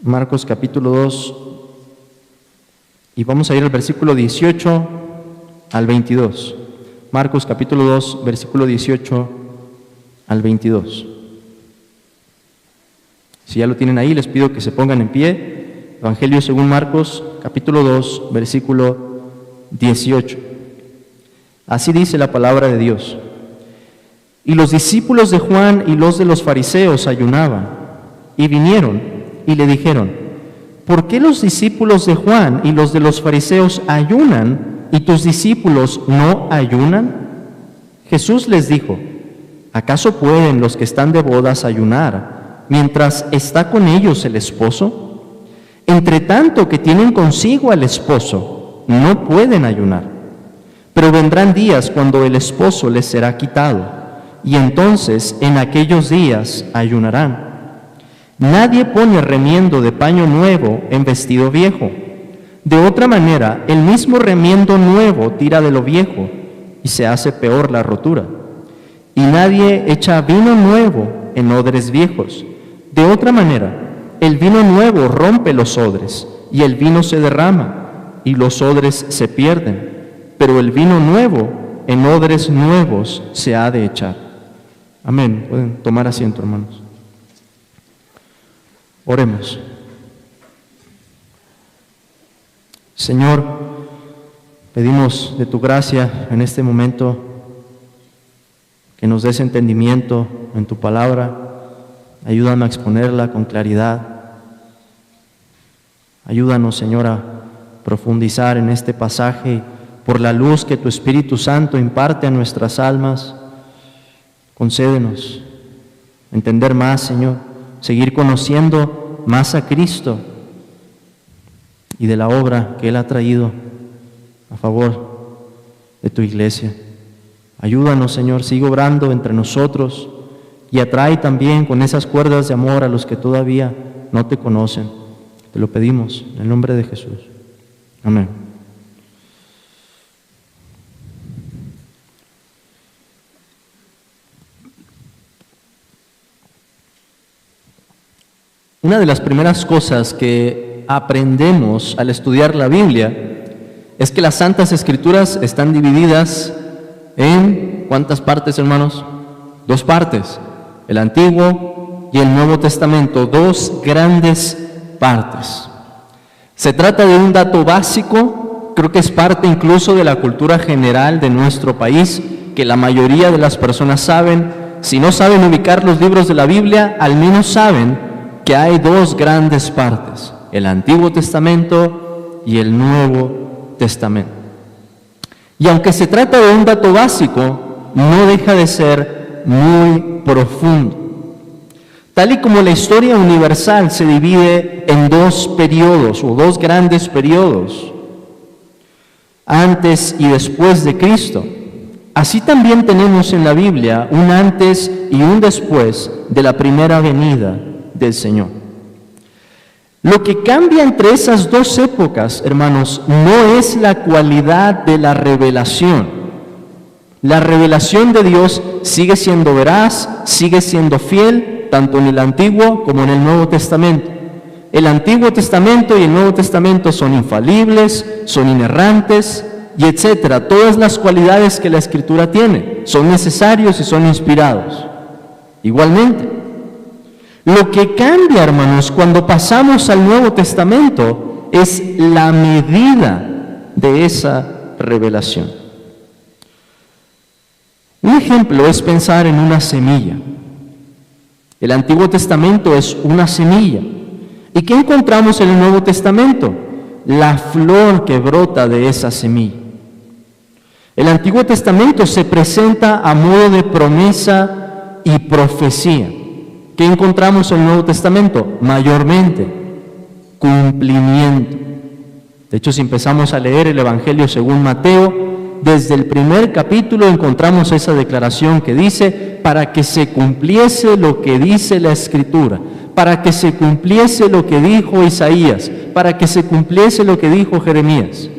Marcos capítulo 2, y vamos a ir al versículo 18 al 22. Marcos capítulo 2, versículo 18 al 22. Si ya lo tienen ahí, les pido que se pongan en pie. Evangelio según Marcos capítulo 2, versículo 18. Así dice la palabra de Dios. Y los discípulos de Juan y los de los fariseos ayunaban, y vinieron y le dijeron: ¿por qué los discípulos de Juan y los de los fariseos ayunan y tus discípulos no ayunan? Jesús les dijo: ¿acaso pueden los que están de bodas ayunar mientras está con ellos el esposo? Entre tanto que tienen consigo al esposo, no pueden ayunar. Pero vendrán días cuando el esposo les será quitado, y entonces en aquellos días ayunarán. Nadie pone remiendo de paño nuevo en vestido viejo. De otra manera, el mismo remiendo nuevo tira de lo viejo, y se hace peor la rotura. Y nadie echa vino nuevo en odres viejos. De otra manera, el vino nuevo rompe los odres, y el vino se derrama, y los odres se pierden. Pero el vino nuevo en odres nuevos se ha de echar. Amén. Pueden tomar asiento, hermanos. Oremos. Señor, pedimos de tu gracia en este momento que nos des entendimiento en tu palabra. Ayúdame a exponerla con claridad. Ayúdanos, Señor, a profundizar en este pasaje por la luz que tu Espíritu Santo imparte a nuestras almas. Concédenos entender más, Señor, seguir conociendo más a Cristo y de la obra que Él ha traído a favor de tu iglesia. Ayúdanos, Señor, sigue obrando entre nosotros y atrae también con esas cuerdas de amor a los que todavía no te conocen. Te lo pedimos en el nombre de Jesús. Amén. Una de las primeras cosas que aprendemos al estudiar la Biblia es que las Santas Escrituras están divididas en ¿cuántas partes, hermanos? 2 partes, el Antiguo y el Nuevo Testamento, 2 grandes partes. Se trata de un dato básico, creo que es parte incluso de la cultura general de nuestro país, que la mayoría de las personas saben. Si no saben ubicar los libros de la Biblia, al menos saben que hay 2 grandes partes, el Antiguo Testamento y el Nuevo Testamento. Y aunque se trata de un dato básico, no deja de ser muy profundo. Tal y como la historia universal se divide en 2 periodos o 2 grandes periodos, antes y después de Cristo, así también tenemos en la Biblia un antes y un después de la primera venida del Señor. Lo que cambia entre esas 2 épocas, hermanos, no es la cualidad de la revelación. La revelación de Dios sigue siendo veraz, sigue siendo fiel, tanto en el Antiguo como en el Nuevo Testamento. El Antiguo Testamento y el Nuevo Testamento son infalibles, son inerrantes, y etcétera. Todas las cualidades que la Escritura tiene son necesarios y son inspirados. Igualmente, lo que cambia, hermanos, cuando pasamos al Nuevo Testamento es la medida de esa revelación. Un ejemplo es pensar en una semilla. El Antiguo Testamento es una semilla. ¿Y qué encontramos en el Nuevo Testamento? La flor que brota de esa semilla. El Antiguo Testamento se presenta a modo de promesa y profecía. ¿Qué encontramos en el Nuevo Testamento? Mayormente, cumplimiento. De hecho, si empezamos a leer el Evangelio según Mateo, desde el primer capítulo encontramos esa declaración que dice: para que se cumpliese lo que dice la Escritura, para que se cumpliese lo que dijo Isaías, para que se cumpliese lo que dijo Jeremías.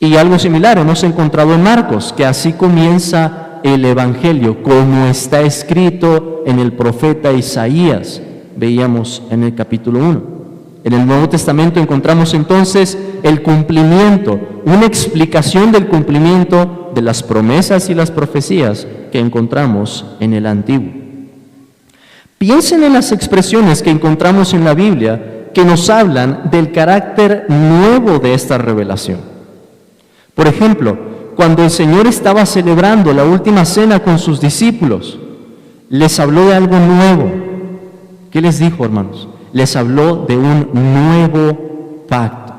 Y algo similar hemos encontrado en Marcos, que así comienza el Evangelio, como está escrito en el profeta Isaías, veíamos en el capítulo 1. En el Nuevo Testamento encontramos entonces el cumplimiento, una explicación del cumplimiento de las promesas y las profecías que encontramos en el Antiguo. Piensen en las expresiones que encontramos en la Biblia que nos hablan del carácter nuevo de esta revelación. Por ejemplo, cuando el Señor estaba celebrando la última cena con sus discípulos, les habló de algo nuevo. ¿Qué les dijo, hermanos? Les habló de un nuevo pacto.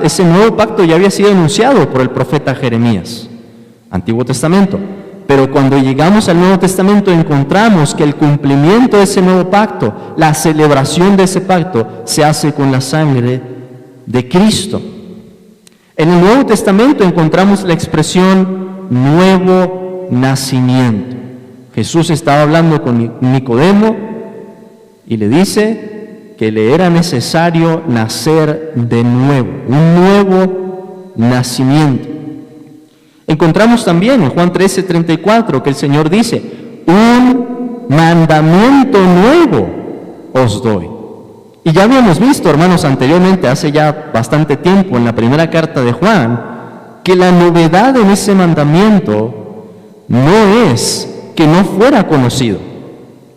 Ese nuevo pacto ya había sido anunciado por el profeta Jeremías, Antiguo Testamento. Pero cuando llegamos al Nuevo Testamento encontramos que el cumplimiento de ese nuevo pacto, la celebración de ese pacto, se hace con la sangre de Cristo. En el Nuevo Testamento encontramos la expresión nuevo nacimiento. Jesús estaba hablando con Nicodemo y le dice que le era necesario nacer de nuevo, un nuevo nacimiento. Encontramos también en Juan 13:34 que el Señor dice, un mandamiento nuevo os doy. Y ya habíamos visto, hermanos, anteriormente, hace ya bastante tiempo, en la primera carta de Juan, que la novedad en ese mandamiento no es que no fuera conocido,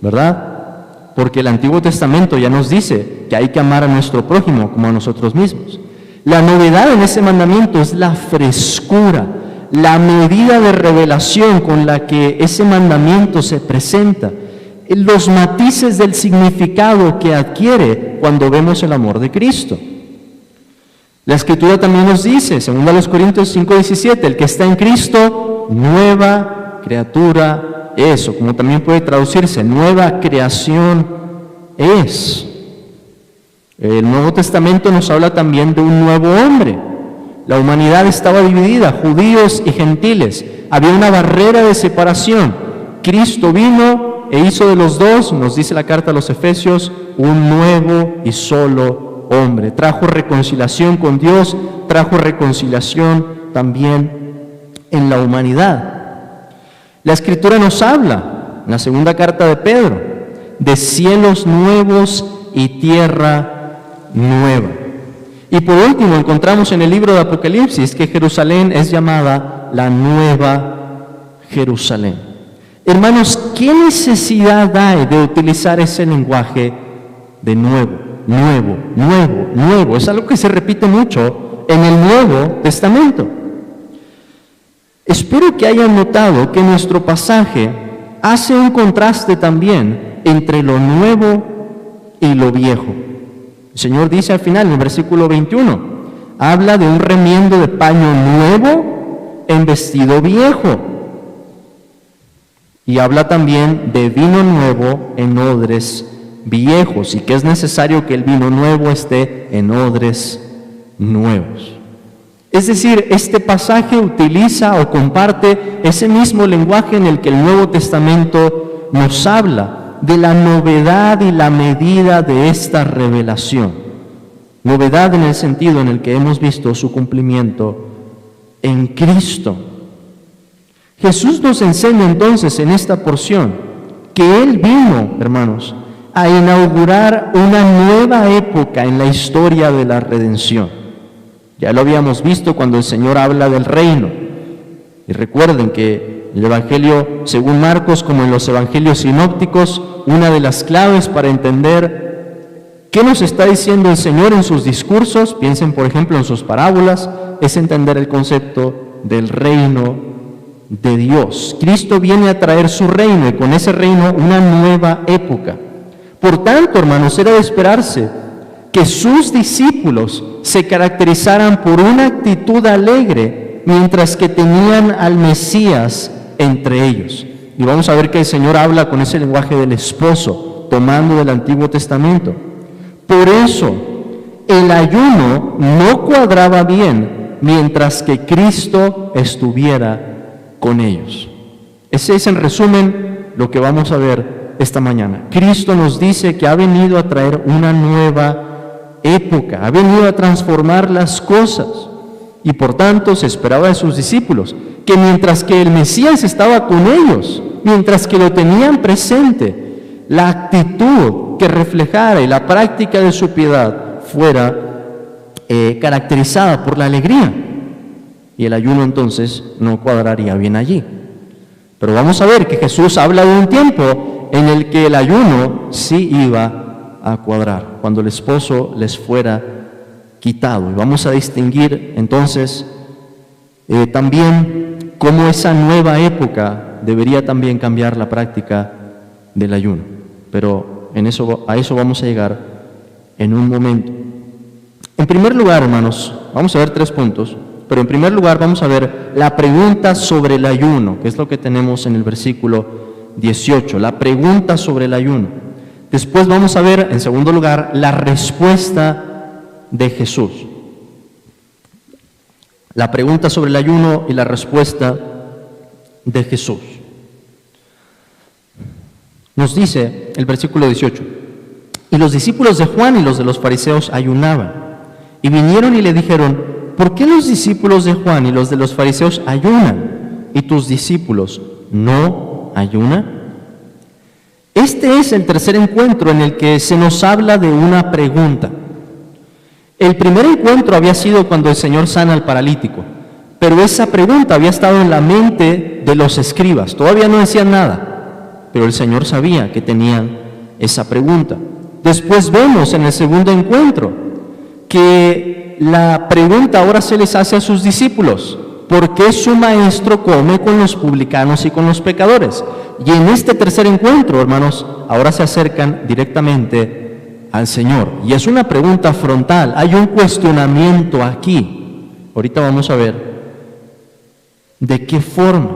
¿verdad? Porque el Antiguo Testamento ya nos dice que hay que amar a nuestro prójimo como a nosotros mismos. La novedad en ese mandamiento es la frescura, la medida de revelación con la que ese mandamiento se presenta, los matices del significado que adquiere cuando vemos el amor de Cristo. La Escritura también nos dice, 2 Corintios 5:17, el que está en Cristo, nueva criatura es, o como también puede traducirse, nueva creación es. El Nuevo Testamento nos habla también de un nuevo hombre. La humanidad estaba dividida, judíos y gentiles. Había una barrera de separación. Cristo vino e hizo de los dos, nos dice la carta a los Efesios, un nuevo y solo hombre. Trajo reconciliación con Dios, trajo reconciliación también en la humanidad. La Escritura nos habla, en la segunda carta de Pedro, de cielos nuevos y tierra nueva. Y por último, encontramos en el libro de Apocalipsis que Jerusalén es llamada la Nueva Jerusalén. Hermanos, ¿qué necesidad hay de utilizar ese lenguaje de nuevo, nuevo, nuevo, nuevo? Es algo que se repite mucho en el Nuevo Testamento. Espero que hayan notado que nuestro pasaje hace un contraste también entre lo nuevo y lo viejo. El Señor dice al final, en el versículo 21, habla de un remiendo de paño nuevo en vestido viejo. Y habla también de vino nuevo en odres viejos, y que es necesario que el vino nuevo esté en odres nuevos. Es decir, este pasaje utiliza o comparte ese mismo lenguaje en el que el Nuevo Testamento nos habla de la novedad y la medida de esta revelación. Novedad en el sentido en el que hemos visto su cumplimiento en Cristo. Jesús nos enseña entonces en esta porción que Él vino, hermanos, a inaugurar una nueva época en la historia de la redención. Ya lo habíamos visto cuando el Señor habla del reino. Y recuerden que el Evangelio según Marcos, como en los Evangelios sinópticos, una de las claves para entender qué nos está diciendo el Señor en sus discursos, piensen por ejemplo en sus parábolas, es entender el concepto del reino de Dios. Cristo viene a traer su reino y con ese reino una nueva época. Por tanto, hermanos, era de esperarse que sus discípulos se caracterizaran por una actitud alegre mientras que tenían al Mesías entre ellos. Y vamos a ver que el Señor habla con ese lenguaje del esposo, tomando del Antiguo Testamento. Por eso, el ayuno no cuadraba bien mientras que Cristo estuviera con ellos. Ese es en resumen lo que vamos a ver esta mañana. Cristo nos dice que ha venido a traer una nueva época, ha venido a transformar las cosas. Y por tanto se esperaba de sus discípulos que mientras que el Mesías estaba con ellos, mientras que lo tenían presente, la actitud que reflejara y la práctica de su piedad fuera caracterizada por la alegría. Y el ayuno entonces no cuadraría bien allí. Pero vamos a ver que Jesús habla de un tiempo en el que el ayuno sí iba a cuadrar, cuando el esposo les fuera quitado. Y vamos a distinguir entonces también cómo esa nueva época debería también cambiar la práctica del ayuno. Pero a eso vamos a llegar en un momento. En primer lugar, hermanos, vamos a ver 3 puntos, pero en primer lugar vamos a ver la pregunta sobre el ayuno, que es lo que tenemos en el versículo 18, la pregunta sobre el ayuno. Después vamos a ver, en segundo lugar, la respuesta de Jesús. La pregunta sobre el ayuno y la respuesta de Jesús. Nos dice el versículo 18, y los discípulos de Juan y los de los fariseos ayunaban. Y vinieron y le dijeron, ¿por qué los discípulos de Juan y los de los fariseos ayunan y tus discípulos no ayunan? Este es el tercer encuentro en el que se nos habla de una pregunta. El primer encuentro había sido cuando el Señor sana al paralítico, pero esa pregunta había estado en la mente de los escribas. Todavía no decían nada, pero el Señor sabía que tenían esa pregunta. Después vemos en el segundo encuentro que la pregunta ahora se les hace a sus discípulos: ¿por qué su maestro come con los publicanos y con los pecadores? Y en este tercer encuentro, hermanos, ahora se acercan directamente al Señor. Y es una pregunta frontal, hay un cuestionamiento aquí. Ahorita vamos a ver de qué forma.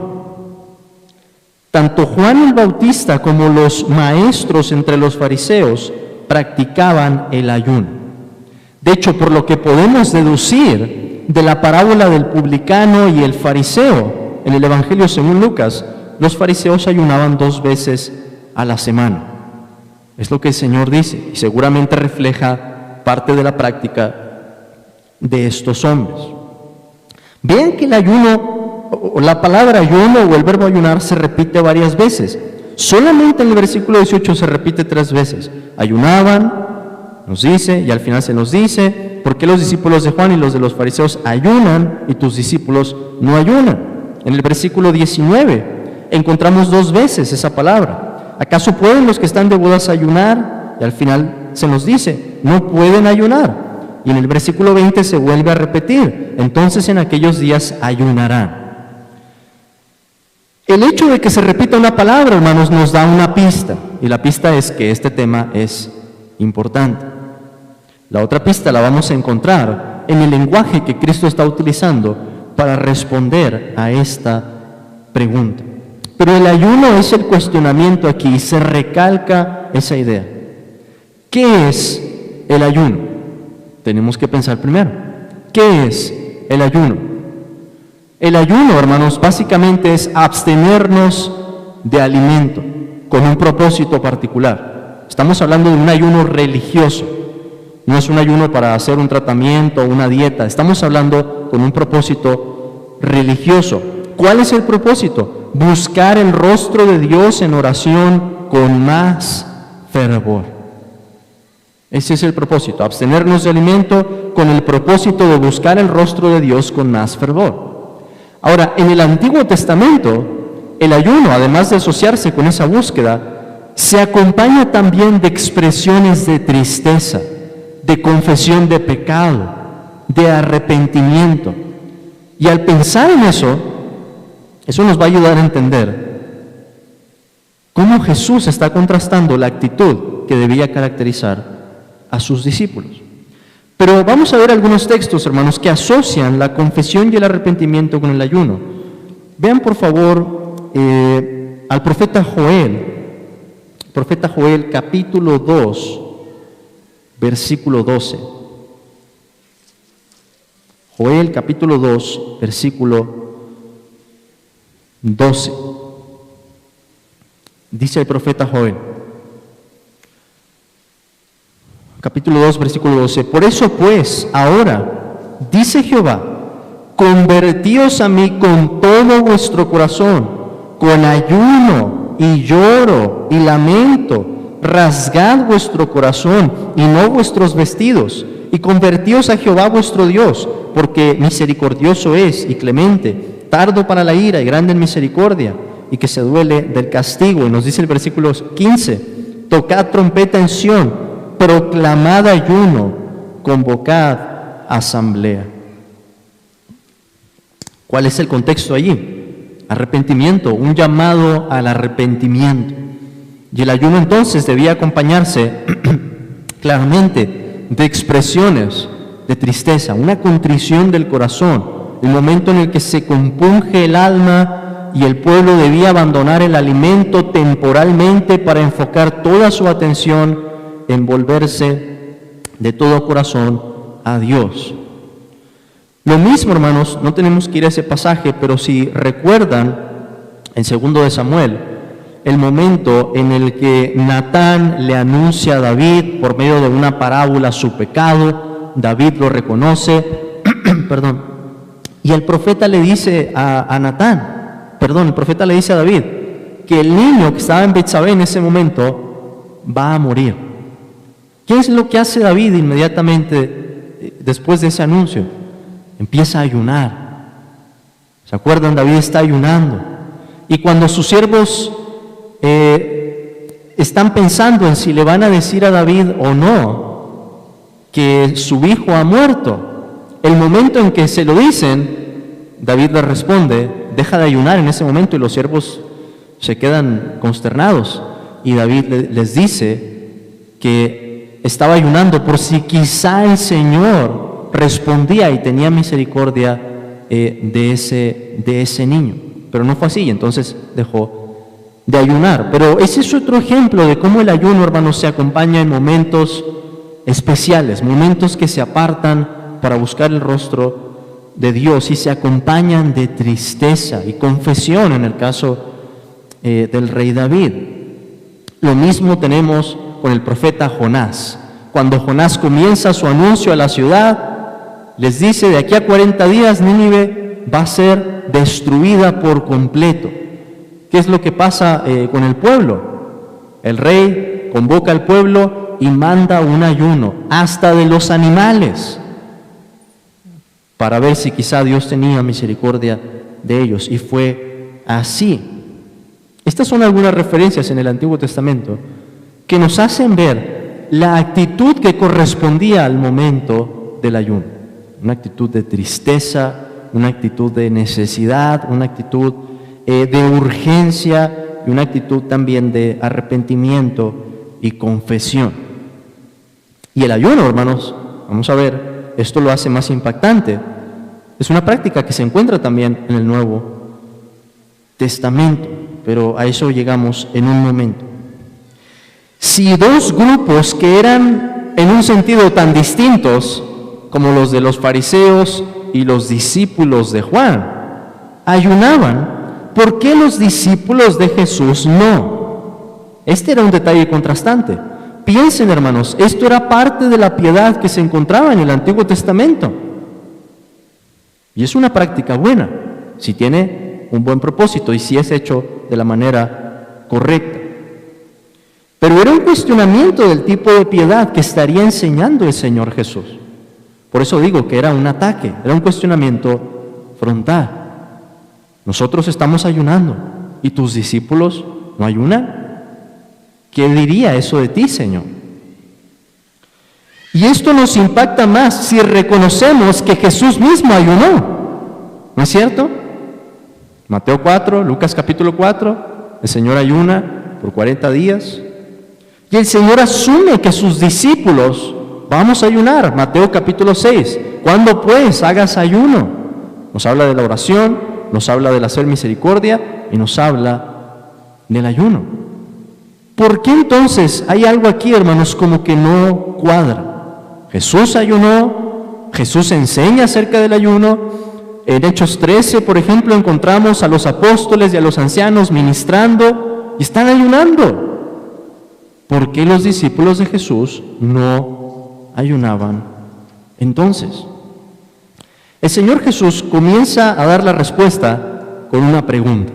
Tanto Juan el Bautista como los maestros entre los fariseos practicaban el ayuno. De hecho, por lo que podemos deducir de la parábola del publicano y el fariseo, en el Evangelio según Lucas, los fariseos ayunaban 2 veces a la semana. Es lo que el Señor dice, y seguramente refleja parte de la práctica de estos hombres. Vean que el ayuno, o la palabra ayuno o el verbo ayunar se repite varias veces. Solamente en el versículo 18 se repite 3 veces. Ayunaban, nos dice, y al final se nos dice, ¿por qué los discípulos de Juan y los de los fariseos ayunan y tus discípulos no ayunan? En el versículo 19 encontramos 2 veces esa palabra. ¿Acaso pueden los que están de bodas ayunar? Y al final se nos dice, no pueden ayunar. Y en el versículo 20 se vuelve a repetir, entonces en aquellos días ayunarán. El hecho de que se repita una palabra, hermanos, nos da una pista, y la pista es que este tema es importante. La otra pista la vamos a encontrar en el lenguaje que Cristo está utilizando para responder a esta pregunta. Pero el ayuno es el cuestionamiento aquí y se recalca esa idea. ¿Qué es el ayuno? Tenemos que pensar primero. ¿Qué es el ayuno? El ayuno, hermanos, básicamente es abstenernos de alimento con un propósito particular. Estamos hablando de un ayuno religioso. No es un ayuno para hacer un tratamiento o una dieta. Estamos hablando con un propósito religioso. ¿Cuál es el propósito? Buscar el rostro de Dios en oración con más fervor. Ese es el propósito, abstenernos de alimento con el propósito de buscar el rostro de Dios con más fervor. Ahora, en el Antiguo Testamento, el ayuno, además de asociarse con esa búsqueda, se acompaña también de expresiones de tristeza, de confesión de pecado, de arrepentimiento. Y al pensar en eso nos va a ayudar a entender cómo Jesús está contrastando la actitud que debía caracterizar a sus discípulos. Pero vamos a ver algunos textos, hermanos, que asocian la confesión y el arrepentimiento con el ayuno. Vean, por favor, al profeta Joel, capítulo 2, versículo 12. Joel, capítulo 2, versículo 12. Dice el profeta Joel, capítulo 2, versículo 12, por eso pues, ahora, dice Jehová, convertíos a mí con todo vuestro corazón, con ayuno y lloro y lamento, rasgad vuestro corazón y no vuestros vestidos, y convertíos a Jehová vuestro Dios, porque misericordioso es y clemente, tardo para la ira y grande en misericordia, y que se duele del castigo. Y nos dice el versículo 15, tocad trompeta en Sión, proclamad ayuno, convocad asamblea. ¿Cuál es el contexto allí? Arrepentimiento, un llamado al arrepentimiento. Y el ayuno entonces debía acompañarse claramente de expresiones de tristeza, una contrición del corazón, el momento en el que se compunge el alma y el pueblo debía abandonar el alimento temporalmente para enfocar toda su atención en volverse de todo corazón a Dios. Lo mismo, hermanos, no tenemos que ir a ese pasaje, pero si recuerdan en 2 de Samuel, el momento en el que Natán le anuncia a David por medio de una parábola su pecado, David lo reconoce, y el profeta le dice el profeta le dice a David que el niño que estaba en Betsabé en ese momento va a morir. ¿Qué es lo que hace David inmediatamente después de ese anuncio? Empieza a ayunar. ¿Se acuerdan? David está ayunando. Y cuando sus siervos están pensando en si le van a decir a David o no que su hijo ha muerto, el momento en que se lo dicen, David les responde, deja de ayunar en ese momento, y los siervos se quedan consternados. Y David les dice que estaba ayunando por si quizá el Señor respondía y tenía misericordia de ese niño. Pero no fue así, entonces dejó de ayunar. Pero ese es otro ejemplo de cómo el ayuno, hermanos, se acompaña en momentos especiales, momentos que se apartan para buscar el rostro de Dios y se acompañan de tristeza y confesión en el caso del rey David. Lo mismo tenemos con el profeta Jonás. Cuando Jonás comienza su anuncio a la ciudad, les dice, de aquí a 40 días Nínive va a ser destruida por completo. ¿Qué es lo que pasa con el pueblo? El rey convoca al pueblo y manda un ayuno, hasta de los animales, para ver si quizá Dios tenía misericordia de ellos. Y fue así. Estas son algunas referencias en el Antiguo Testamento que nos hacen ver la actitud que correspondía al momento del ayuno. Una actitud de tristeza, una actitud de necesidad, una actitud de urgencia y una actitud también de arrepentimiento y confesión. Y el ayuno, hermanos, vamos a ver, esto lo hace más impactante. Es una práctica que se encuentra también en el Nuevo Testamento, pero a eso llegamos en un momento. Si dos grupos que eran en un sentido tan distintos como los de los fariseos y los discípulos de Juan ayunaban, ¿por qué los discípulos de Jesús no? Este era un detalle contrastante. Piensen, hermanos, esto era parte de la piedad que se encontraba en el Antiguo Testamento. Y es una práctica buena, si tiene un buen propósito y si es hecho de la manera correcta. Pero era un cuestionamiento del tipo de piedad que estaría enseñando el Señor Jesús. Por eso digo que era un ataque, era un cuestionamiento frontal. Nosotros estamos ayunando y tus discípulos no ayunan. ¿Qué diría eso de ti, Señor? Y esto nos impacta más si reconocemos que Jesús mismo ayunó. ¿No es cierto? Mateo 4, Lucas capítulo 4, el Señor ayuna por 40 días. Y el Señor asume que sus discípulos vamos a ayunar. Mateo capítulo 6, ¿cuándo pues hagas ayuno? Nos habla de la oración, nos habla del hacer misericordia y nos habla del ayuno. ¿Por qué entonces hay algo aquí, hermanos, como que no cuadra? Jesús ayunó, Jesús enseña acerca del ayuno. En Hechos 13, por ejemplo, encontramos a los apóstoles y a los ancianos ministrando y están ayunando. ¿Por qué los discípulos de Jesús no ayunaban entonces? El Señor Jesús comienza a dar la respuesta con una pregunta.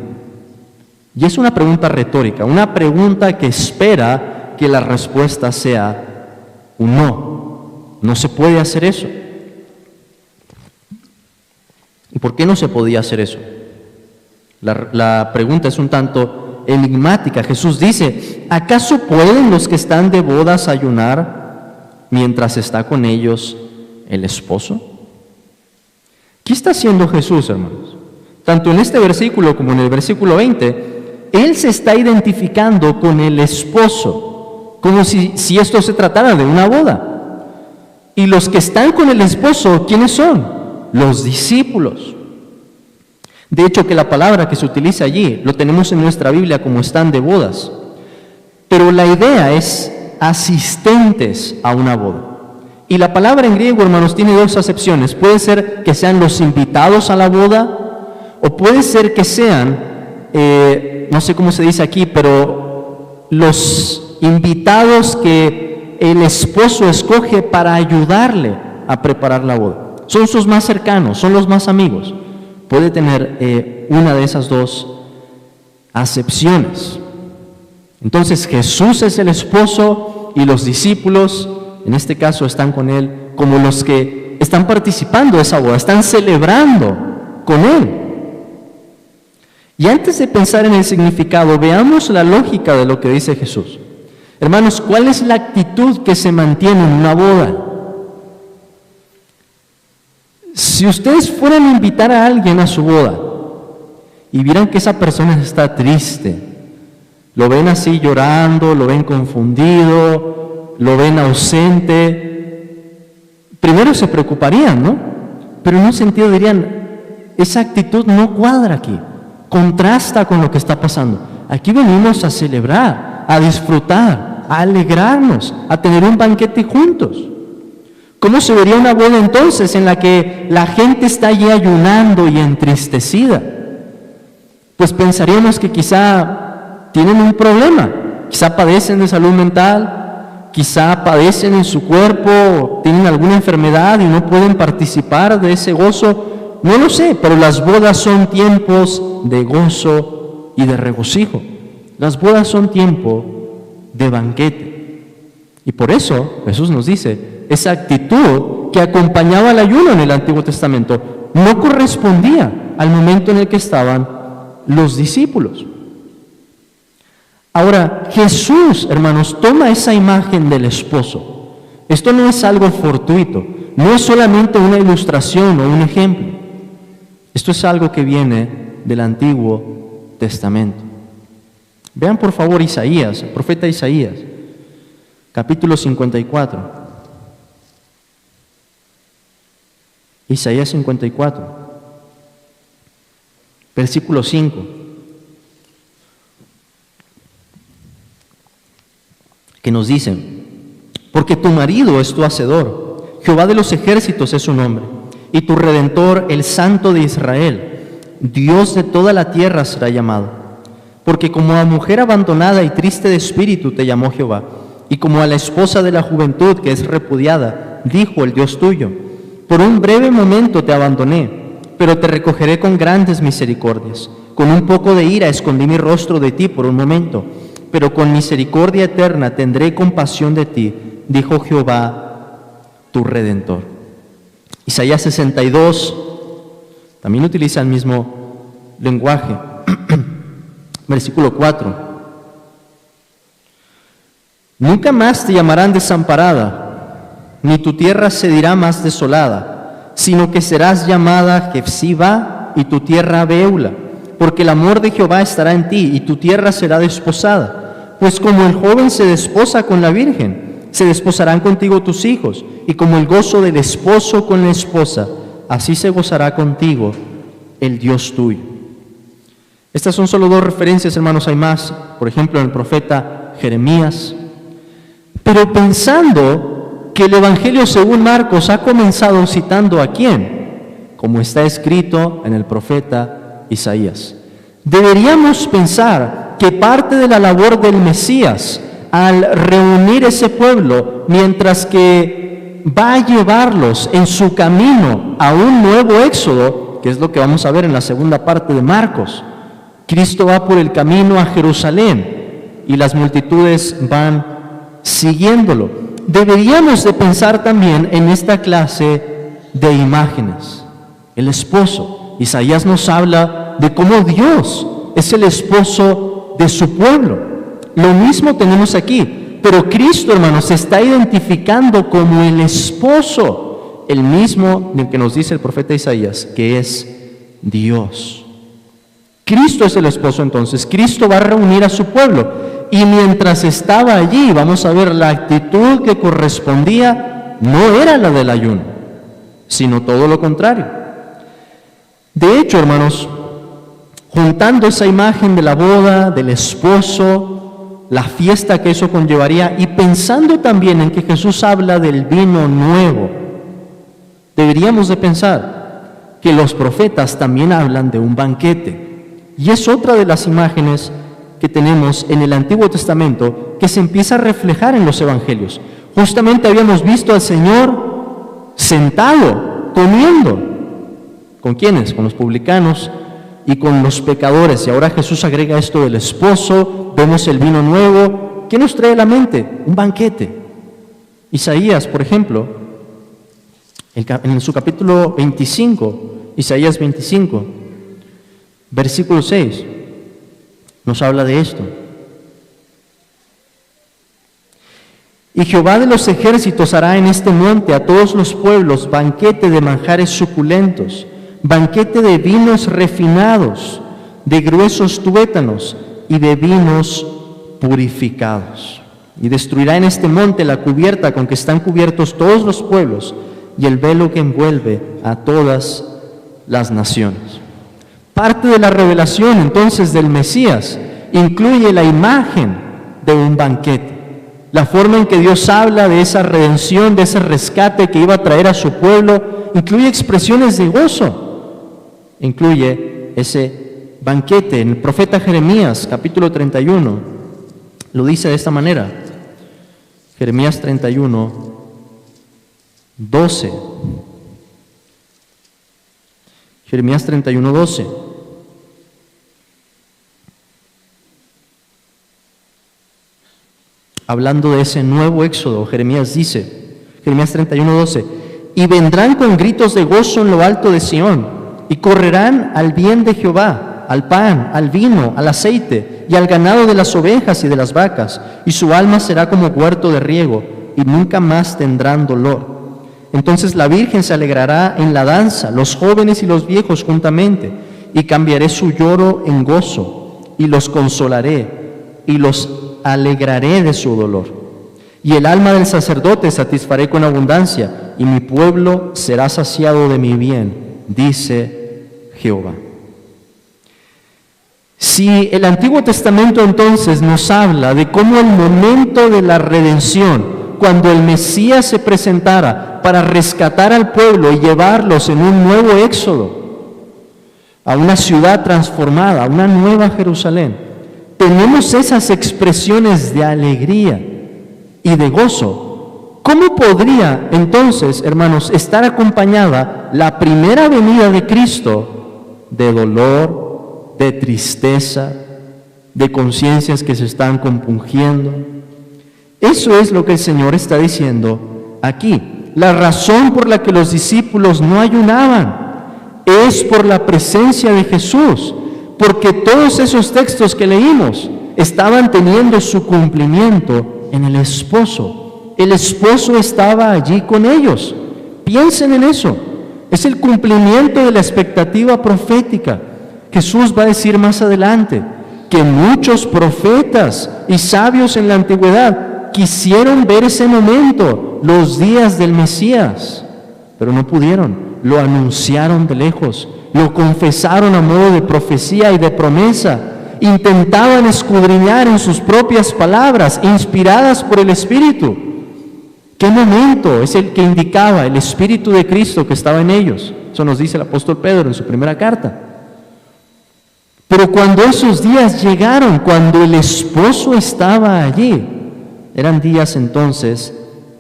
Y es una pregunta retórica, una pregunta que espera que la respuesta sea un no. No se puede hacer eso. ¿Y por qué no se podía hacer eso? La pregunta es un tanto enigmática. Jesús dice, ¿acaso pueden los que están de bodas ayunar mientras está con ellos el esposo? ¿Qué está haciendo Jesús, hermanos? Tanto en este versículo como en el versículo 20, Él se está identificando con el esposo, como si esto se tratara de una boda. Y los que están con el esposo, ¿quiénes son? Los discípulos. De hecho, que la palabra que se utiliza allí, lo tenemos en nuestra Biblia como están de bodas. Pero la idea es asistentes a una boda. Y la palabra en griego, hermanos, tiene dos acepciones. Puede ser que sean los invitados a la boda, o puede ser que sean, no sé cómo se dice aquí, pero los invitados que el esposo escoge para ayudarle a preparar la boda. Son sus más cercanos, son los más amigos. Puede tener una de esas dos acepciones. Entonces Jesús es el esposo y los discípulos, en este caso, están con Él como los que están participando de esa boda, están celebrando con Él. Y antes de pensar en el significado, veamos la lógica de lo que dice Jesús. Hermanos, ¿cuál es la actitud que se mantiene en una boda? Si ustedes fueran a invitar a alguien a su boda y vieran que esa persona está triste, lo ven así llorando, lo ven confundido, lo ven ausente, primero se preocuparían, ¿no? Pero en un sentido dirían, esa actitud no cuadra aquí, contrasta con lo que está pasando. Aquí venimos a celebrar, a disfrutar, a alegrarnos, a tener un banquete juntos. ¿Cómo se vería una boda entonces en la que la gente está allí ayunando y entristecida? Pues pensaríamos que quizá tienen un problema, quizá padecen de salud mental, quizá padecen en su cuerpo, tienen alguna enfermedad y no pueden participar de ese gozo. No lo sé, pero las bodas son tiempos de gozo y de regocijo. Las bodas son tiempo de banquete. Y por eso Jesús nos dice, esa actitud que acompañaba al ayuno en el Antiguo Testamento no correspondía al momento en el que estaban los discípulos. Ahora, Jesús, hermanos, toma esa imagen del esposo. Esto no es algo fortuito, no es solamente una ilustración o un ejemplo. Esto es algo que viene del Antiguo Testamento. Vean por favor Isaías, el profeta Isaías, capítulo 54. Isaías 54, versículo 5. Que nos dicen, porque tu marido es tu hacedor, Jehová de los ejércitos es su nombre, y tu Redentor, el Santo de Israel, Dios de toda la tierra será llamado. Porque como a mujer abandonada y triste de espíritu te llamó Jehová, y como a la esposa de la juventud que es repudiada, dijo el Dios tuyo, por un breve momento te abandoné, pero te recogeré con grandes misericordias. Con un poco de ira escondí mi rostro de ti por un momento, pero con misericordia eterna tendré compasión de ti, dijo Jehová, tu Redentor. Isaías 62 también utiliza el mismo lenguaje. Versículo 4. Nunca más te llamarán desamparada, ni tu tierra se dirá más desolada, sino que serás llamada Jefsiba y tu tierra Beula, porque el amor de Jehová estará en ti y tu tierra será desposada. Pues como el joven se desposa con la virgen, se desposarán contigo tus hijos, y como el gozo del esposo con la esposa, así se gozará contigo el Dios tuyo. Estas son solo dos referencias, hermanos, hay más, por ejemplo, en el profeta Jeremías. Pero pensando que el Evangelio según Marcos ha comenzado citando ¿a quién? Como está escrito en el profeta Isaías. Deberíamos pensar que parte de la labor del Mesías al reunir ese pueblo, mientras que va a llevarlos en su camino a un nuevo éxodo, que es lo que vamos a ver en la segunda parte de Marcos. Cristo va por el camino a Jerusalén y las multitudes van siguiéndolo. Deberíamos de pensar también en esta clase de imágenes. El esposo. Isaías nos habla de cómo Dios es el esposo de su pueblo. Lo mismo tenemos aquí, pero Cristo, hermanos, se está identificando como el esposo, el mismo del que nos dice el profeta Isaías, que es Dios. Cristo es el esposo entonces. Cristo va a reunir a su pueblo. Y mientras estaba allí, vamos a ver, la actitud que correspondía no era la del ayuno, sino todo lo contrario. De hecho, hermanos, juntando esa imagen de la boda, del esposo, la fiesta que eso conllevaría, y pensando también en que Jesús habla del vino nuevo, deberíamos de pensar que los profetas también hablan de un banquete. Y es otra de las imágenes que tenemos en el Antiguo Testamento que se empieza a reflejar en los evangelios. Justamente habíamos visto al Señor sentado, comiendo. ¿Con quiénes? Con los publicanos y con los pecadores. Y ahora Jesús agrega esto del esposo, vemos el vino nuevo. ¿Qué nos trae a la mente? Un banquete. Isaías, por ejemplo, en su capítulo 25, Isaías 25, versículo 6, nos habla de esto. Y Jehová de los ejércitos hará en este monte a todos los pueblos banquete de manjares suculentos, banquete de vinos refinados, de gruesos tuétanos y de vinos purificados. Y destruirá en este monte la cubierta con que están cubiertos todos los pueblos y el velo que envuelve a todas las naciones. Parte de la revelación entonces del Mesías incluye la imagen de un banquete. La forma en que Dios habla de esa redención, de ese rescate que iba a traer a su pueblo, incluye expresiones de gozo. Incluye ese banquete. En el profeta Jeremías, capítulo 31, lo dice de esta manera. Jeremías 31, 12. Jeremías 31, 12. Hablando de ese nuevo éxodo, Jeremías dice, Jeremías 31, 12, y vendrán con gritos de gozo en lo alto de Sión, y correrán al bien de Jehová, al pan, al vino, al aceite, y al ganado de las ovejas y de las vacas, y su alma será como huerto de riego, y nunca más tendrán dolor. Entonces la Virgen se alegrará en la danza, los jóvenes y los viejos juntamente, y cambiaré su lloro en gozo, y los consolaré, y los alegraré de su dolor. Y el alma del sacerdote satisfaré con abundancia, y mi pueblo será saciado de mi bien, dice Jehová. Si el Antiguo Testamento entonces nos habla de cómo el momento de la redención, cuando el Mesías se presentara para rescatar al pueblo y llevarlos en un nuevo éxodo, a una ciudad transformada, a una nueva Jerusalén, tenemos esas expresiones de alegría y de gozo. ¿Cómo podría entonces, hermanos, estar acompañada la primera venida de Cristo de dolor, de tristeza, de conciencias que se están compungiendo? Eso es lo que el Señor está diciendo aquí. La razón por la que los discípulos no ayunaban es por la presencia de Jesús. Porque todos esos textos que leímos estaban teniendo su cumplimiento en el esposo. El esposo estaba allí con ellos. Piensen en eso. Es el cumplimiento de la expectativa profética. Jesús va a decir más adelante que muchos profetas y sabios en la antigüedad quisieron ver ese momento, los días del Mesías, pero no pudieron. Lo anunciaron de lejos. Lo confesaron a modo de profecía y de promesa. Intentaban escudriñar en sus propias palabras, inspiradas por el Espíritu. ¿Qué momento es el que indicaba el Espíritu de Cristo que estaba en ellos? Eso nos dice el apóstol Pedro en su primera carta. Pero cuando esos días llegaron, cuando el esposo estaba allí, eran días entonces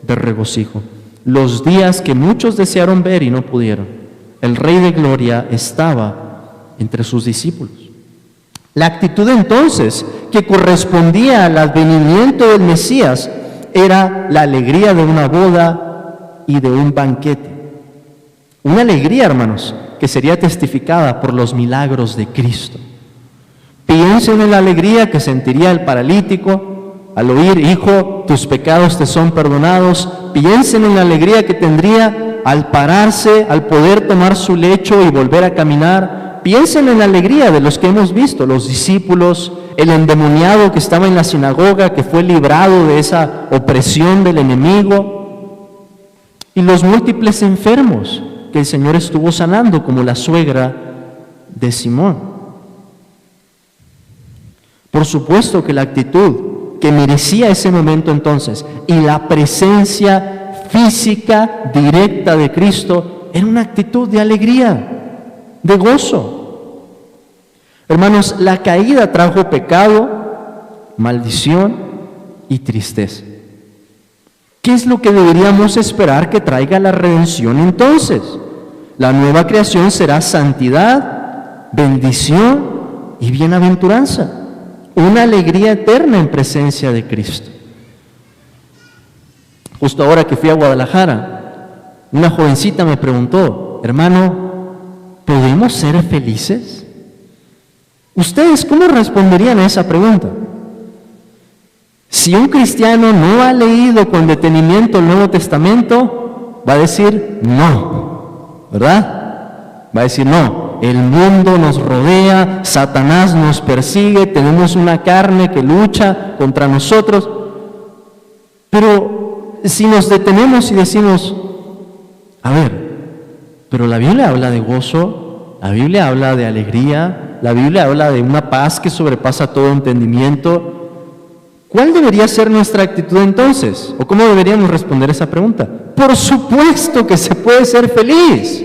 de regocijo. Los días que muchos desearon ver y no pudieron. El Rey de Gloria estaba entre sus discípulos. La actitud entonces que correspondía al advenimiento del Mesías era la alegría de una boda y de un banquete. Una alegría, hermanos, que sería testificada por los milagros de Cristo. Piensen en la alegría que sentiría el paralítico al oír: hijo, tus pecados te son perdonados. Piensen en la alegría que tendría al pararse, al poder tomar su lecho y volver a caminar. Piensen en la alegría de los que hemos visto, los discípulos, el endemoniado que estaba en la sinagoga, que fue librado de esa opresión del enemigo, y los múltiples enfermos que el Señor estuvo sanando, como la suegra de Simón. Por supuesto que la actitud que merecía ese momento entonces y la presencia física directa de Cristo era una actitud de alegría, de gozo. Hermanos, la caída trajo pecado, maldición y tristeza. ¿Qué es lo que deberíamos esperar que traiga la redención entonces? La nueva creación será santidad, bendición y bienaventuranza, una alegría eterna en presencia de Cristo. Justo ahora que fui a Guadalajara, una jovencita me preguntó: hermano, ¿podemos ser felices? ¿Ustedes cómo responderían a esa pregunta? Si un cristiano no ha leído con detenimiento el Nuevo Testamento, va a decir no, ¿verdad? Va a decir no, el mundo nos rodea, Satanás nos persigue, tenemos una carne que lucha contra nosotros. Pero si nos detenemos y decimos: a ver, pero la Biblia habla de gozo, la Biblia habla de alegría, la Biblia habla de una paz que sobrepasa todo entendimiento. ¿Cuál debería ser nuestra actitud entonces? ¿O cómo deberíamos responder esa pregunta? Por supuesto que se puede ser feliz.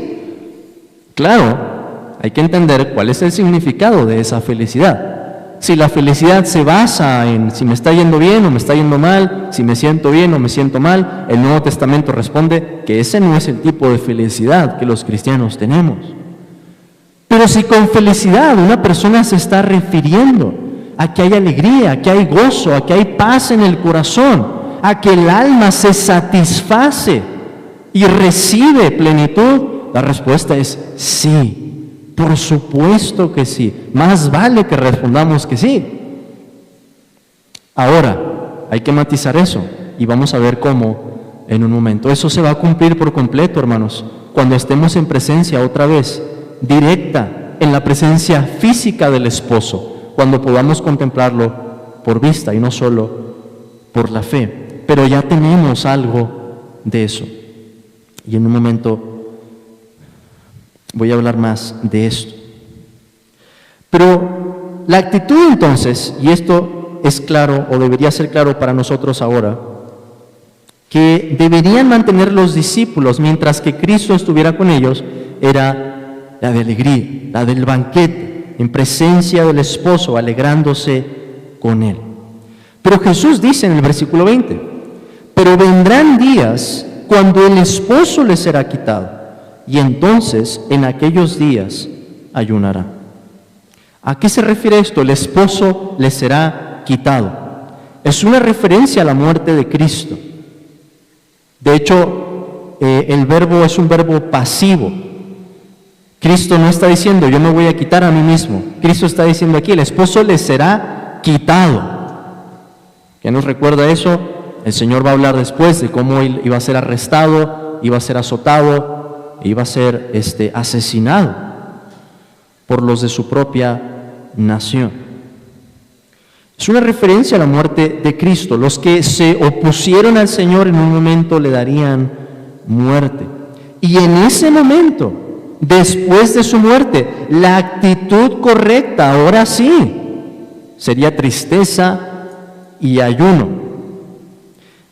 Claro, hay que entender cuál es el significado de esa felicidad. Si la felicidad se basa en si me está yendo bien o me está yendo mal, si me siento bien o me siento mal, el Nuevo Testamento responde que ese no es el tipo de felicidad que los cristianos tenemos. Pero si con felicidad una persona se está refiriendo a que hay alegría, a que hay gozo, a que hay paz en el corazón, a que el alma se satisface y recibe plenitud, la respuesta es sí, por supuesto que sí. Más vale que respondamos que sí. Ahora, hay que matizar eso y vamos a ver cómo en un momento. Eso se va a cumplir por completo, hermanos, cuando estemos en presencia otra vez directa, en la presencia física del esposo, cuando podamos contemplarlo por vista y no solo por la fe. Pero ya tenemos algo de eso. Y en un momento voy a hablar más de esto. Pero la actitud entonces, y esto es claro o debería ser claro para nosotros ahora, que deberían mantener los discípulos mientras que Cristo estuviera con ellos, era la de alegría, la del banquete, en presencia del esposo, alegrándose con él. Pero Jesús dice en el versículo 20: pero vendrán días cuando el esposo les será quitado, y entonces en aquellos días ayunará. ¿A qué se refiere esto? El esposo les será quitado. Es una referencia a la muerte de Cristo. De hecho, el verbo es un verbo pasivo. Cristo no está diciendo yo me voy a quitar a mí mismo. Cristo está diciendo aquí el esposo les será quitado. ¿Qué nos recuerda eso? El Señor va a hablar después de cómo él iba a ser arrestado, iba a ser azotado, iba a ser asesinado por los de su propia nación. Es una referencia a la muerte de Cristo. Los que se opusieron al Señor en un momento le darían muerte. Y en ese momento, después de su muerte, la actitud correcta, ahora sí, sería tristeza y ayuno.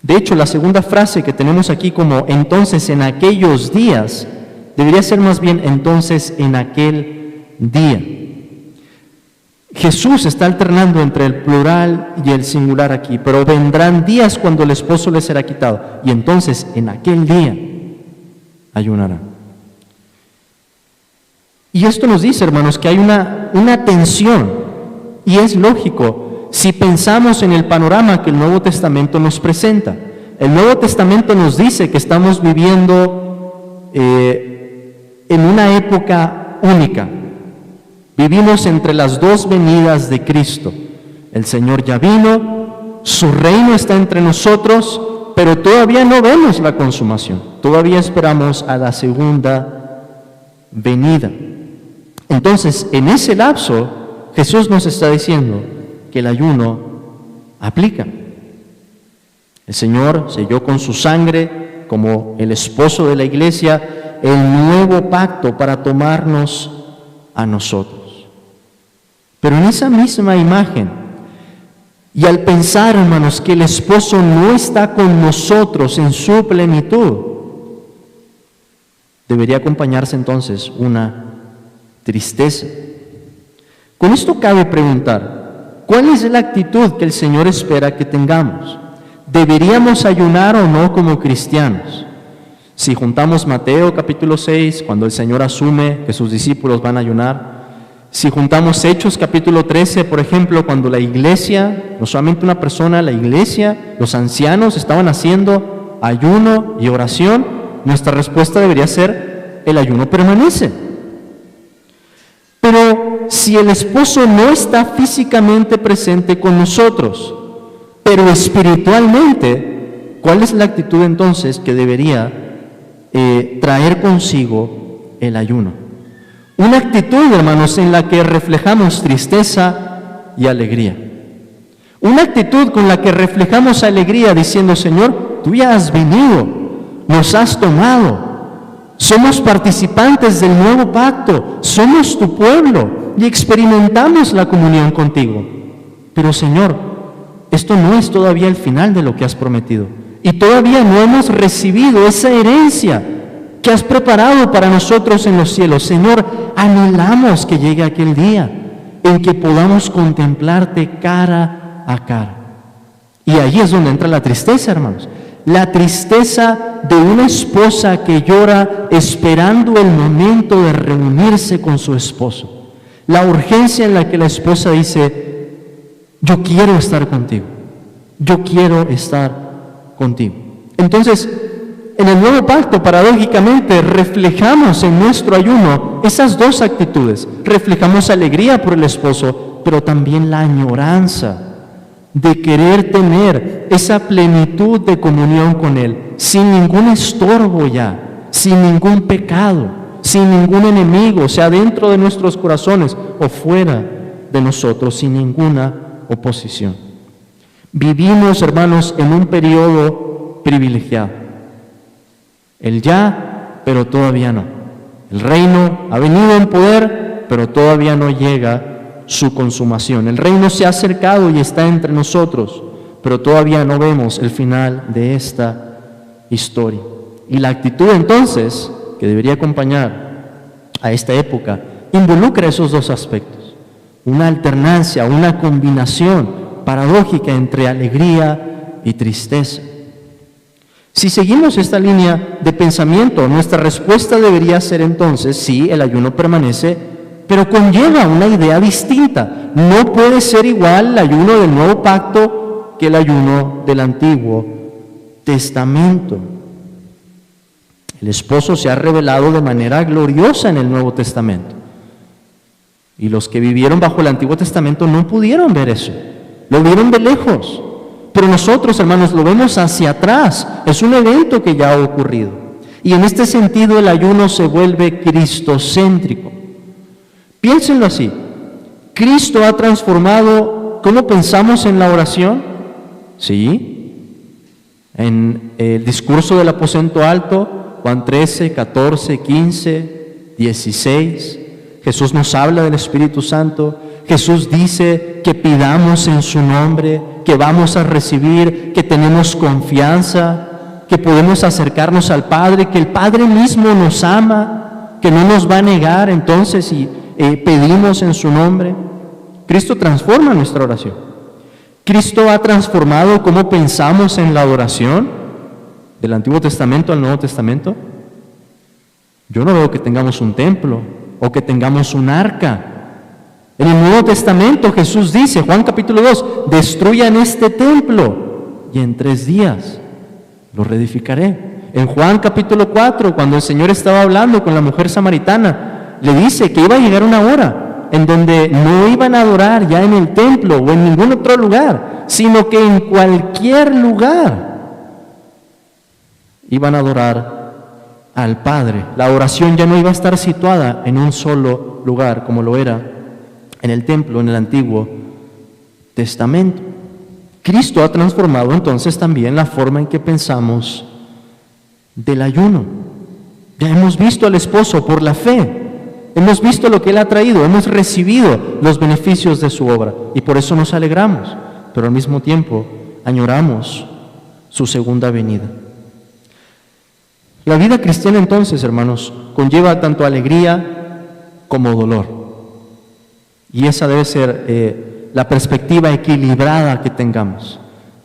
De hecho, la segunda frase que tenemos aquí como entonces en aquellos días, debería ser más bien entonces en aquel día. Jesús está alternando entre el plural y el singular aquí, pero vendrán días cuando el esposo les será quitado, y entonces en aquel día ayunará. Y esto nos dice, hermanos, que hay una tensión, y es lógico si pensamos en el panorama que el Nuevo Testamento nos presenta. El Nuevo Testamento nos dice que estamos viviendo en una época única. Vivimos entre las dos venidas de Cristo. El Señor ya vino, su reino está entre nosotros, pero todavía no vemos la consumación. Todavía esperamos a la segunda venida. Entonces, en ese lapso, Jesús nos está diciendo que el ayuno aplica. El Señor selló con su sangre, como el esposo de la iglesia, el nuevo pacto para tomarnos a nosotros. Pero en esa misma imagen, y al pensar, hermanos, que el esposo no está con nosotros en su plenitud, debería acompañarse entonces una tristeza. Con esto cabe preguntar, ¿cuál es la actitud que el Señor espera que tengamos? ¿Deberíamos ayunar o no como cristianos? Si juntamos Mateo capítulo 6, cuando el Señor asume que sus discípulos van a ayunar, si juntamos Hechos capítulo 13, por ejemplo, cuando la iglesia, no solamente una persona, la iglesia, los ancianos estaban haciendo ayuno y oración, nuestra respuesta debería ser: el ayuno permanece. Pero si el esposo no está físicamente presente con nosotros, pero espiritualmente, ¿cuál es la actitud entonces que debería traer consigo el ayuno? Una actitud, hermanos, en la que reflejamos tristeza y alegría. Una actitud con la que reflejamos alegría diciendo: Señor, tú ya has venido, nos has tomado, somos participantes del nuevo pacto, somos tu pueblo y experimentamos la comunión contigo. Pero Señor, esto no es todavía el final de lo que has prometido. Y todavía no hemos recibido esa herencia que has preparado para nosotros en los cielos. Señor, anhelamos que llegue aquel día en que podamos contemplarte cara a cara. Y ahí es donde entra la tristeza, hermanos. La tristeza de una esposa que llora esperando el momento de reunirse con su esposo. La urgencia en la que la esposa dice: yo quiero estar contigo, yo quiero estar contigo. Entonces, en el nuevo pacto, paradójicamente, reflejamos en nuestro ayuno esas dos actitudes. Reflejamos alegría por el esposo, pero también la añoranza de querer tener esa plenitud de comunión con Él, sin ningún estorbo ya, sin ningún pecado, sin ningún enemigo, sea dentro de nuestros corazones o fuera de nosotros, sin ninguna oposición. Vivimos, hermanos, en un periodo privilegiado. El ya, pero todavía no. El reino ha venido en poder, pero todavía no llega su consumación. El reino se ha acercado y está entre nosotros, pero todavía no vemos el final de esta historia. Y la actitud entonces que debería acompañar a esta época involucra esos dos aspectos. Una alternancia, una combinación paradójica entre alegría y tristeza. Si seguimos esta línea de pensamiento, nuestra respuesta debería ser entonces: sí, el ayuno permanece, pero conlleva una idea distinta. No puede ser igual el ayuno del nuevo pacto que el ayuno del Antiguo Testamento. El esposo se ha revelado de manera gloriosa en el Nuevo Testamento. Y los que vivieron bajo el Antiguo Testamento no pudieron ver eso. Lo vieron de lejos. Pero nosotros, hermanos, lo vemos hacia atrás. Es un evento que ya ha ocurrido. Y en este sentido el ayuno se vuelve cristocéntrico. Piénsenlo así. Cristo ha transformado cómo pensamos en la oración. Sí. En el discurso del aposento alto, Juan 13, 14, 15, 16. Jesús nos habla del Espíritu Santo. Jesús dice que pidamos en su nombre, que vamos a recibir, que tenemos confianza, que podemos acercarnos al Padre, que el Padre mismo nos ama, que no nos va a negar entonces si pedimos en su nombre. Cristo transforma nuestra oración. Cristo ha transformado cómo pensamos en la adoración del Antiguo Testamento al Nuevo Testamento. Yo no veo que tengamos un templo o que tengamos un arca. En el Nuevo Testamento Jesús dice, Juan capítulo 2, destruyan este templo y en 3 días lo reedificaré. En Juan capítulo 4, cuando el Señor estaba hablando con la mujer samaritana, le dice que iba a llegar una hora en donde no iban a adorar ya en el templo o en ningún otro lugar, sino que en cualquier lugar iban a adorar al Padre. La oración ya no iba a estar situada en un solo lugar, como lo era en el templo, en el Antiguo Testamento. Cristo ha transformado entonces también la forma en que pensamos del ayuno. Ya hemos visto al esposo por la fe, hemos visto lo que Él ha traído, hemos recibido los beneficios de su obra y por eso nos alegramos, pero al mismo tiempo añoramos su segunda venida. La vida cristiana entonces, hermanos, conlleva tanto alegría como dolor. Y esa debe ser la perspectiva equilibrada que tengamos.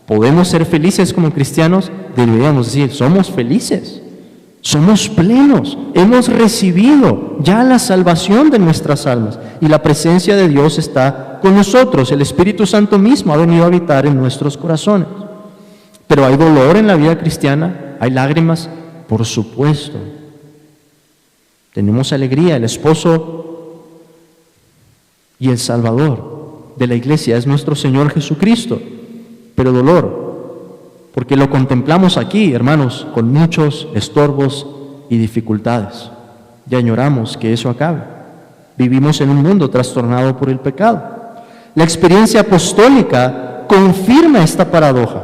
¿Podemos ser felices como cristianos? Deberíamos decir, somos felices, somos plenos, hemos recibido ya la salvación de nuestras almas y la presencia de Dios está con nosotros. El Espíritu Santo mismo ha venido a habitar en nuestros corazones. Pero hay dolor en la vida cristiana, hay lágrimas, por supuesto. Tenemos alegría, el esposo y el Salvador de la iglesia es nuestro Señor Jesucristo, pero dolor, porque lo contemplamos aquí, hermanos, con muchos estorbos y dificultades. Ya añoramos que eso acabe. Vivimos en un mundo trastornado por el pecado. La experiencia apostólica confirma esta paradoja.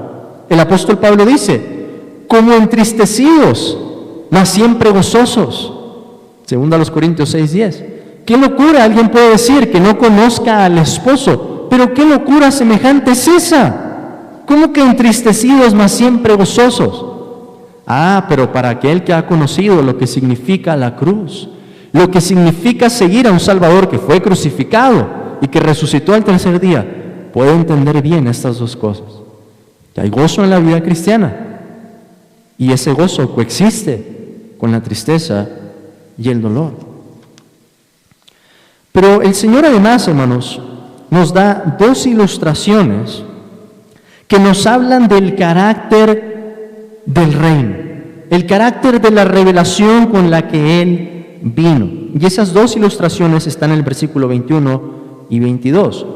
El apóstol Pablo dice, como entristecidos, mas siempre gozosos. Segunda a los Corintios 6:10. ¿Qué locura alguien puede decir que no conozca al esposo? Pero ¿qué locura semejante es esa? ¿Cómo que entristecidos, mas siempre gozosos? Pero para aquel que ha conocido lo que significa la cruz, lo que significa seguir a un Salvador que fue crucificado y que resucitó al tercer día, puede entender bien estas dos cosas. Que hay gozo en la vida cristiana y ese gozo coexiste con la tristeza y el dolor. Pero el Señor además, hermanos, nos da dos ilustraciones que nos hablan del carácter del reino, el carácter de la revelación con la que Él vino. Y esas dos ilustraciones están en el versículo 21 y 22.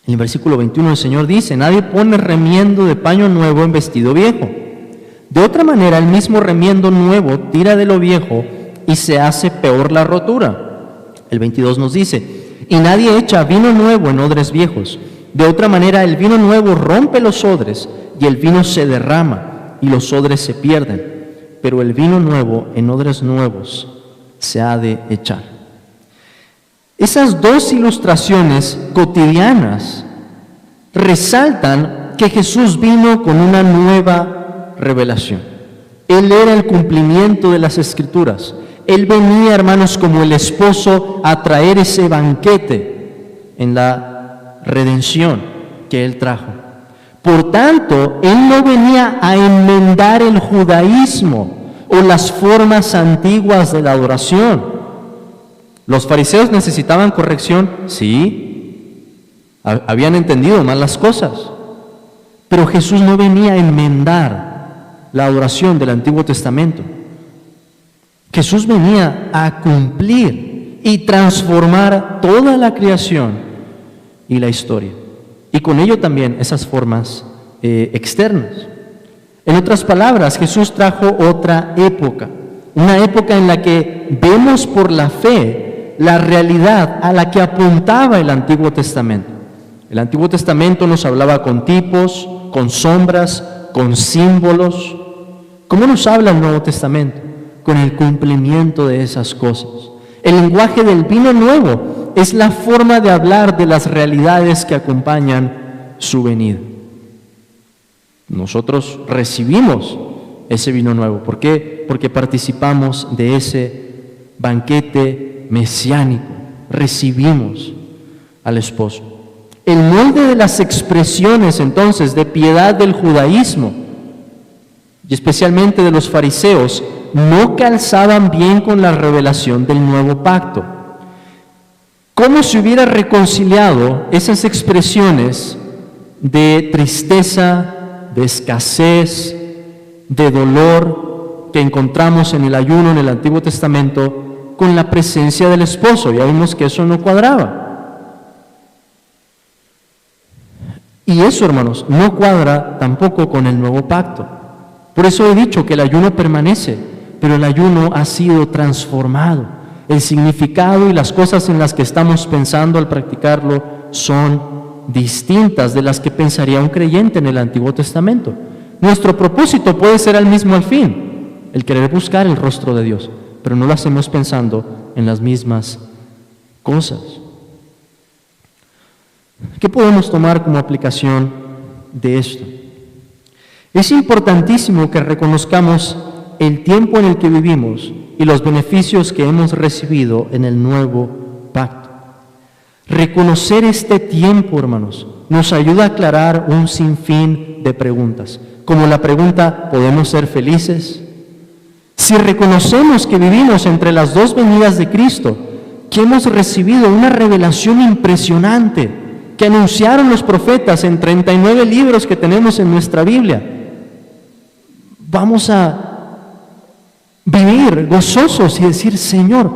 En el versículo 21 el Señor dice, nadie pone remiendo de paño nuevo en vestido viejo. De otra manera, el mismo remiendo nuevo tira de lo viejo y se hace peor la rotura. El 22 nos dice, y nadie echa vino nuevo en odres viejos. De otra manera, el vino nuevo rompe los odres y el vino se derrama y los odres se pierden. Pero el vino nuevo en odres nuevos se ha de echar. Esas dos ilustraciones cotidianas resaltan que Jesús vino con una nueva revelación. Él era el cumplimiento de las Escrituras. Él venía, hermanos, como el esposo a traer ese banquete en la redención que Él trajo. Por tanto, Él no venía a enmendar el judaísmo o las formas antiguas de la adoración. ¿Los fariseos necesitaban corrección? Sí, habían entendido mal las cosas. Pero Jesús no venía a enmendar la adoración del Antiguo Testamento. Jesús venía a cumplir y transformar toda la creación y la historia. Y con ello también esas formas externas. En otras palabras, Jesús trajo otra época. Una época en la que vemos por la fe la realidad a la que apuntaba el Antiguo Testamento. El Antiguo Testamento nos hablaba con tipos, con sombras, con símbolos. ¿Cómo nos habla el Nuevo Testamento? Con el cumplimiento de esas cosas. El lenguaje del vino nuevo es la forma de hablar de las realidades que acompañan su venida. Nosotros recibimos ese vino nuevo. ¿Por qué? Porque participamos de ese banquete mesiánico. Recibimos al esposo. El molde de las expresiones entonces de piedad del judaísmo y especialmente de los fariseos no calzaban bien con la revelación del nuevo pacto. ¿Cómo se hubiera reconciliado esas expresiones de tristeza, de escasez, de dolor que encontramos en el ayuno en el Antiguo Testamento con la presencia del esposo. Ya vimos que eso no cuadraba. Y eso, hermanos, no cuadra tampoco con el nuevo pacto. Por eso he dicho que el ayuno permanece, pero el ayuno ha sido transformado. El significado y las cosas en las que estamos pensando al practicarlo son distintas de las que pensaría un creyente en el Antiguo Testamento. Nuestro propósito puede ser el mismo al fin, el querer buscar el rostro de Dios, pero no lo hacemos pensando en las mismas cosas. ¿Qué podemos tomar como aplicación de esto? Es importantísimo que reconozcamos el tiempo en el que vivimos y los beneficios que hemos recibido en el nuevo pacto. Reconocer este tiempo, hermanos, nos ayuda a aclarar un sinfín de preguntas, como la pregunta, ¿podemos ser felices? Si reconocemos que vivimos entre las dos venidas de Cristo, que hemos recibido una revelación impresionante que anunciaron los profetas en 39 libros que tenemos en nuestra Biblia, vamos a vivir gozosos y decir, Señor,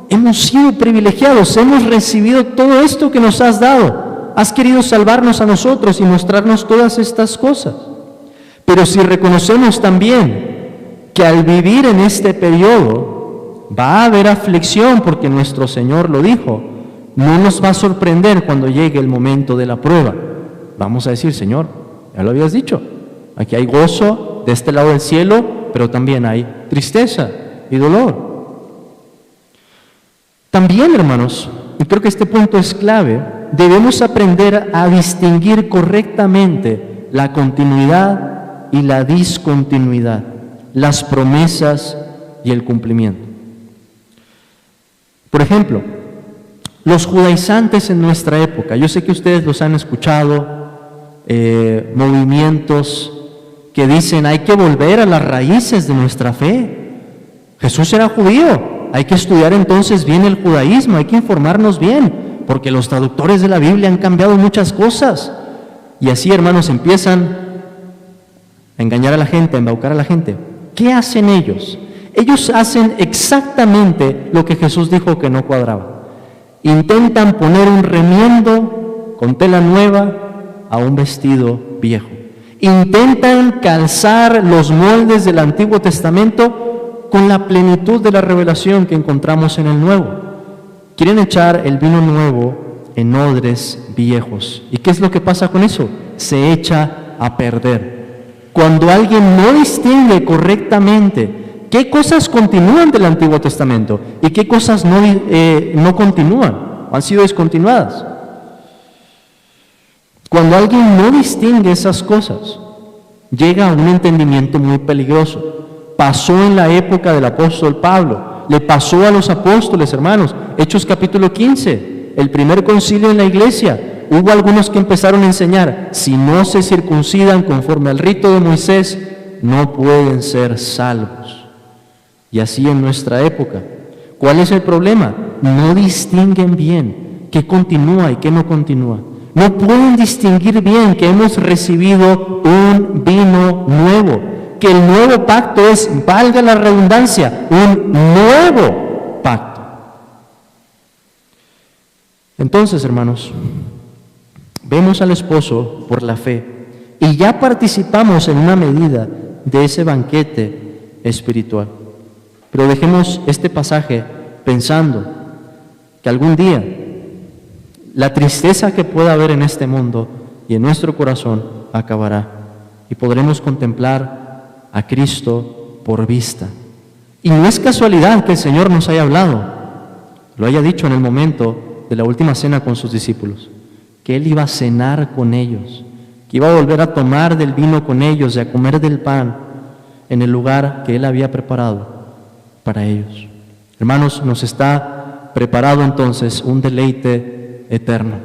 hemos sido privilegiados, hemos recibido todo esto que nos has dado. Has querido salvarnos a nosotros y mostrarnos todas estas cosas. Pero si reconocemos también que al vivir en este periodo va a haber aflicción, porque nuestro Señor lo dijo, no nos va a sorprender cuando llegue el momento de la prueba. Vamos a decir, Señor, ya lo habías dicho, aquí hay gozo de este lado del cielo, pero también hay tristeza y dolor. También, hermanos, y creo que este punto es clave, debemos aprender a distinguir correctamente la continuidad y la discontinuidad, las promesas y el cumplimiento. Por ejemplo, los judaizantes en nuestra época, yo sé que ustedes los han escuchado, movimientos que dicen hay que volver a las raíces de nuestra fe. Jesús era judío, hay que estudiar entonces bien el judaísmo, hay que informarnos bien, porque los traductores de la Biblia han cambiado muchas cosas. Y así, hermanos, empiezan a engañar a la gente, a embaucar a la gente. ¿Qué hacen ellos? Ellos hacen exactamente lo que Jesús dijo que no cuadraba. Intentan poner un remiendo con tela nueva a un vestido viejo. Intentan calzar los moldes del Antiguo Testamento con la plenitud de la revelación que encontramos en el Nuevo. Quieren echar el vino nuevo en odres viejos. ¿Y qué es lo que pasa con eso? Se echa a perder. Cuando alguien no distingue correctamente qué cosas continúan del Antiguo Testamento y qué cosas no continúan, han sido descontinuadas. Cuando alguien no distingue esas cosas, llega a un entendimiento muy peligroso. Pasó en la época del apóstol Pablo, le pasó a los apóstoles, hermanos. Hechos capítulo 15, el primer concilio en la iglesia. Hubo algunos que empezaron a enseñar, si no se circuncidan conforme al rito de Moisés, no pueden ser salvos. Y así en nuestra época. ¿Cuál es el problema? No distinguen bien qué continúa y qué no continúa. No pueden distinguir bien que hemos recibido un vino nuevo, que el nuevo pacto es, valga la redundancia, un nuevo pacto. Entonces, hermanos, vemos al esposo por la fe y ya participamos en una medida de ese banquete espiritual. Pero dejemos este pasaje pensando que algún día la tristeza que pueda haber en este mundo y en nuestro corazón acabará y podremos contemplar a Cristo por vista. Y no es casualidad que el Señor nos haya hablado, lo haya dicho en el momento de la última cena con sus discípulos, que Él iba a cenar con ellos, que iba a volver a tomar del vino con ellos y a comer del pan en el lugar que Él había preparado para ellos. Hermanos, nos está preparado entonces un deleite eterno.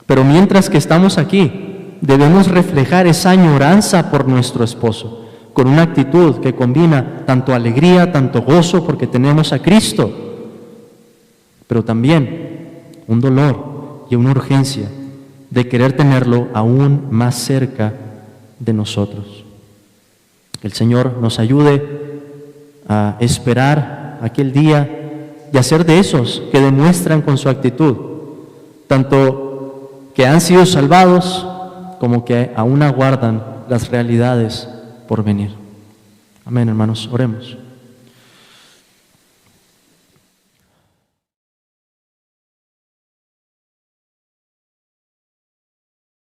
Pero mientras que estamos aquí, debemos reflejar esa añoranza por nuestro esposo, con una actitud que combina tanto alegría, tanto gozo, porque tenemos a Cristo, pero también un dolor y una urgencia de querer tenerlo aún más cerca de nosotros. Que el Señor nos ayude a esperar aquel día y a ser de esos que demuestran con su actitud, tanto que han sido salvados como que aún aguardan las realidades por venir. Amén, hermanos, oremos.